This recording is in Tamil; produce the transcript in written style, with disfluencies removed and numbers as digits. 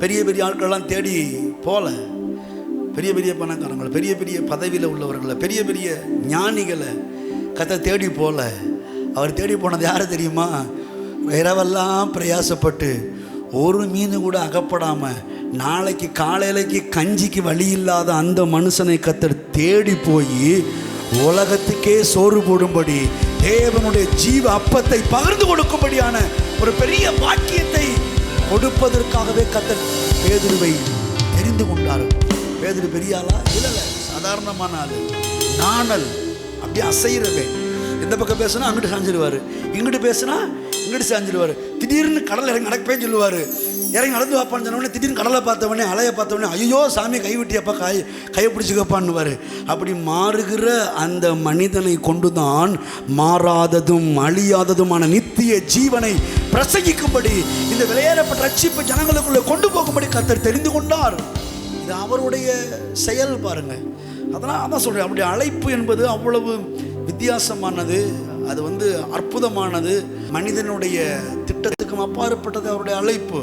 பெரிய பெரிய ஆட்களெல்லாம் தேடி போல, பெரிய பெரிய பணக்காரங்களை, பெரிய பெரிய பதவியில் உள்ளவர்களை, பெரிய பெரிய ஞானிகளை கர்த்தர் தேடி போல. அவர் தேடி போனது யாரை தெரியுமா? இரவெல்லாம் பிரயாசப்பட்டு ஒரு மீன் கூட அகப்படாமல் நாளைக்கு காலையிலைக்கு கஞ்சிக்கு வழி இல்லாத அந்த மனுஷனை கர்த்தர் தேடி போய் உலகத்துக்கே சோறு போடும்படி தேவனுடைய ஜீவ அப்பத்தை பகிர்ந்து கொடுக்கும்படியான ஒரு பெரிய வாக்கியத்தை கொடுப்பதற்காகவே கர்த்தர் பேதுருவை தெரிந்து கொண்டார். பேதுரு பெரிய ஆளா? இல்லை, சாதாரணமான ஆள். நாணல் அப்படியே அசைகிறவே. இந்த பக்கம் பேசுனா அங்கிட்டு சாஞ்சிடுவார், இங்கிட்டு பேசுனா இங்கிட்டு சாஞ்சிடுவார். திடீர்னு கடலை இறங்கி நடப்பேன்னு சொல்லுவார். இறங்கி நடந்து வாப்பான்னு சொன்னோடனே திடீர்னு கடலை பார்த்தவொடனே அலையை பார்த்தவொடனே ஐயோ சாமி கைவிட்டியப்பா, கையை பிடிச்சிக்கப்பான்னுவார். அப்படி மாறுகிற அந்த மனிதனை கொண்டு தான் மாறாததும் அழியாததுமான நித்திய ஜீவனை பிரசங்கிக்கும்படி இந்த விலையேறப்பட்ட ரட்சிப்பு ஜனங்களுக்குள்ளே கொண்டு போகும்படி கர்த்தர் தெரிந்து கொண்டார். இது அவருடைய செயல் பாருங்க. அதெல்லாம் அதான் சொல்கிறேன், அவருடைய அழைப்பு என்பது அவ்வளவு வித்தியாசமானது, அது அற்புதமானது, மனிதனுடைய திட்டத்துக்கும் அப்பாற்பட்டது அவருடைய அழைப்பு.